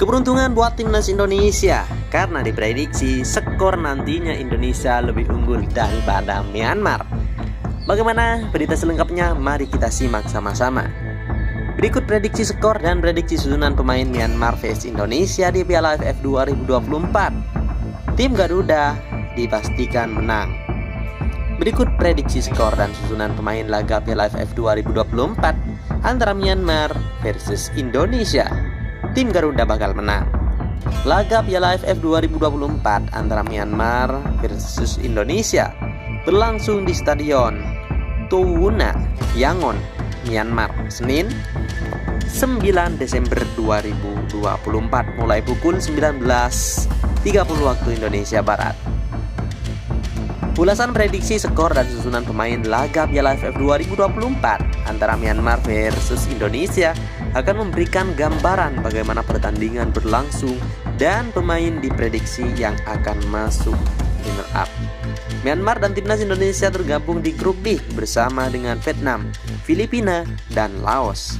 Keberuntungan buat timnas Indonesia karena diprediksi skor nantinya Indonesia lebih unggul daripada Myanmar. Bagaimana berita selengkapnya? Mari kita simak sama-sama. Berikut prediksi skor dan prediksi susunan pemain Myanmar vs Indonesia di Piala AFF 2024. Tim Garuda dipastikan menang. Berikut prediksi skor dan susunan pemain laga Piala AFF 2024 antara Myanmar versus Indonesia. Tim Garuda bakal menang. Laga Piala AFF 2024 antara Myanmar versus Indonesia berlangsung di Stadion Toowuna, Yangon, Myanmar, Senin 9 Desember 2024 mulai pukul 19.30 waktu Indonesia Barat. Ulasan prediksi skor dan susunan pemain laga Piala AFF 2024 antara Myanmar versus Indonesia akan memberikan gambaran bagaimana pertandingan berlangsung dan pemain diprediksi yang akan masuk runner up. Myanmar dan timnas Indonesia tergabung di grup B bersama dengan Vietnam, Filipina, dan Laos.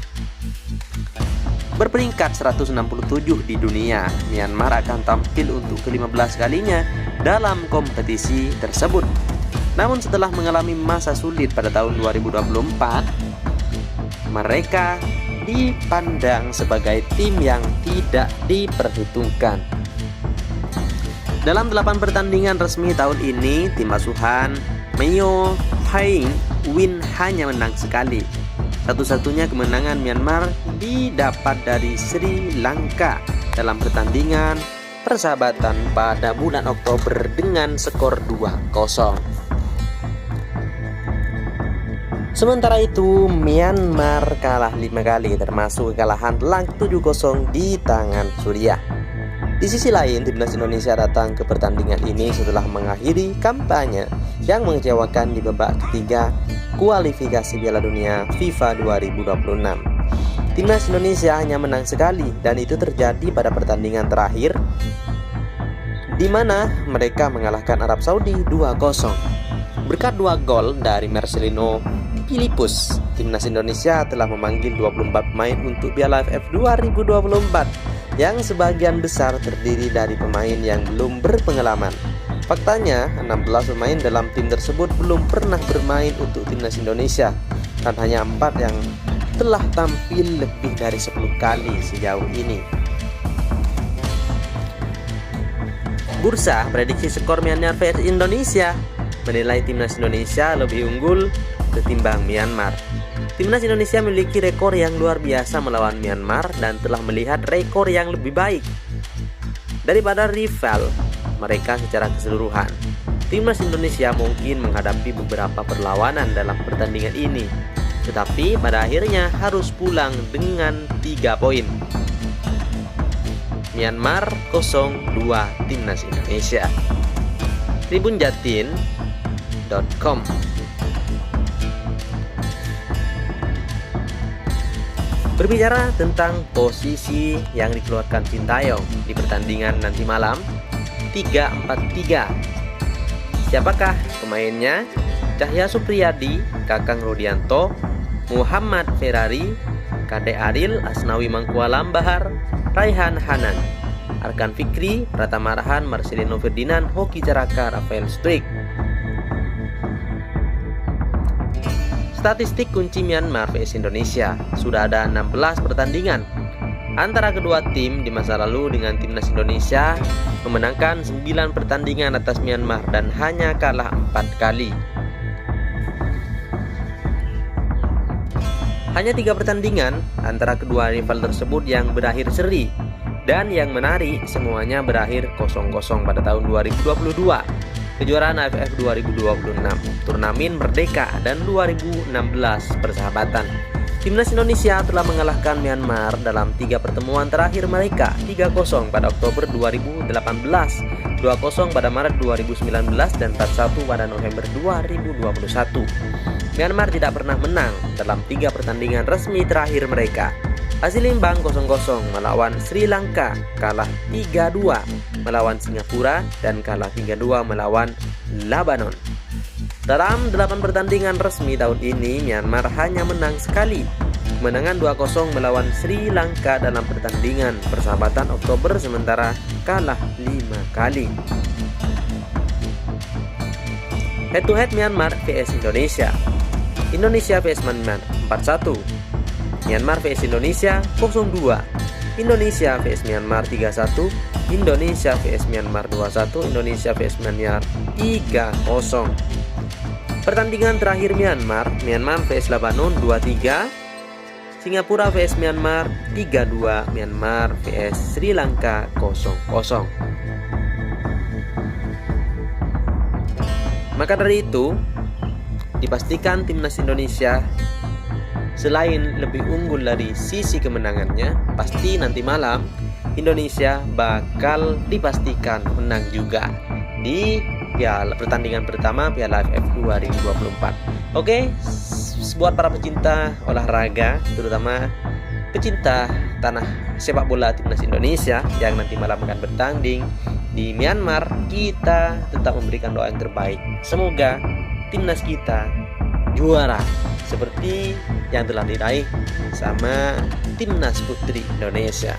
Berperingkat 167 di dunia, Myanmar akan tampil untuk ke-15 kalinya dalam kompetisi tersebut. Namun setelah mengalami masa sulit pada tahun 2024, mereka dipandang sebagai tim yang tidak diperhitungkan. Dalam 8 pertandingan resmi tahun ini, tim asuhan Meo Haing Win hanya menang sekali. Satu-satunya kemenangan Myanmar didapat dari Sri Lanka dalam pertandingan persahabatan pada bulan Oktober dengan skor 2-0. Sementara itu, Myanmar kalah 5 kali termasuk kekalahan telak 7-0 di tangan Suriah. Di sisi lain, timnas Indonesia datang ke pertandingan ini setelah mengakhiri kampanye yang mengecewakan di babak ketiga kualifikasi Piala Dunia FIFA 2026. Timnas Indonesia hanya menang sekali dan itu terjadi pada pertandingan terakhir di mana mereka mengalahkan Arab Saudi 2-0. Berkat 2 gol dari Marcelino Philippus, timnas Indonesia telah memanggil 24 pemain untuk Piala AFF 2024 yang sebagian besar terdiri dari pemain yang belum berpengalaman. Faktanya, 16 pemain dalam tim tersebut belum pernah bermain untuk timnas Indonesia dan hanya 4 yang telah tampil lebih dari 10 kali sejauh ini. Bursa prediksi skor Myanmar vs Indonesia menilai timnas Indonesia lebih unggul ketimbang Myanmar. Timnas Indonesia memiliki rekor yang luar biasa melawan Myanmar dan telah melihat rekor yang lebih baik daripada rival mereka secara keseluruhan. Timnas Indonesia mungkin menghadapi beberapa perlawanan dalam pertandingan ini, tetapi pada akhirnya harus pulang dengan 3 poin. Myanmar 0-2 timnas Indonesia. Tribunjatin.com. Berbicara tentang posisi yang dikeluarkan Sintayong di pertandingan nanti malam 3-4-3. Siapakah pemainnya? Cahya Supriyadi, Kakang Rudianto, Muhammad Ferrari, Kade Aril, Asnawi Mangkualam Bahar, Raihan Hanan, Arkan Fikri, Pratama Arhan, Marcelino Ferdinand, Hoki Caraka, Rafael Struik. Statistik kunci Myanmar vs Indonesia, sudah ada 16 pertandingan antara kedua tim di masa lalu dengan timnas Indonesia memenangkan 9 pertandingan atas Myanmar dan hanya kalah 4 kali. Hanya 3 pertandingan antara kedua rival tersebut yang berakhir seri, dan yang menarik semuanya berakhir 0-0 pada tahun 2022. Kejuaraan AFF 2026, Turnamen Merdeka, dan 2016 Persahabatan. Timnas Indonesia telah mengalahkan Myanmar dalam 3 pertemuan terakhir mereka, 3-0 pada Oktober 2018, 2-0 pada Maret 2019, dan 4-1 pada November 2021. Myanmar tidak pernah menang dalam 3 pertandingan resmi terakhir mereka. Hasil imbang 0-0 melawan Sri Lanka, kalah 3-2 melawan Singapura, dan kalah 3-2 melawan Lebanon. Dalam 8 pertandingan resmi tahun ini, Myanmar hanya menang sekali. kemenangan 2-0 melawan Sri Lanka dalam pertandingan persahabatan Oktober sementara kalah 5 kali. Head to head Myanmar vs Indonesia. Indonesia vs Myanmar 4-1. Myanmar vs Indonesia 0-2. Indonesia vs Myanmar 3-1. Indonesia vs Myanmar 2-1. Indonesia vs Myanmar 3-0. Pertandingan terakhir Myanmar vs Lebanon 2-3. Singapura vs Myanmar 3-2. Myanmar vs Sri Lanka 0-0. Maka dari itu dipastikan timnas Indonesia selain lebih unggul dari sisi kemenangannya, pasti nanti malam Indonesia bakal dipastikan menang juga di pertandingan pertama Piala AFF 2024. Oke, buat para pecinta olahraga, terutama pecinta tanah sepak bola timnas Indonesia yang nanti malam akan bertanding di Myanmar, kita tetap memberikan doa yang terbaik. Semoga timnas kita juara seperti yang telah diraih sama timnas putri Indonesia.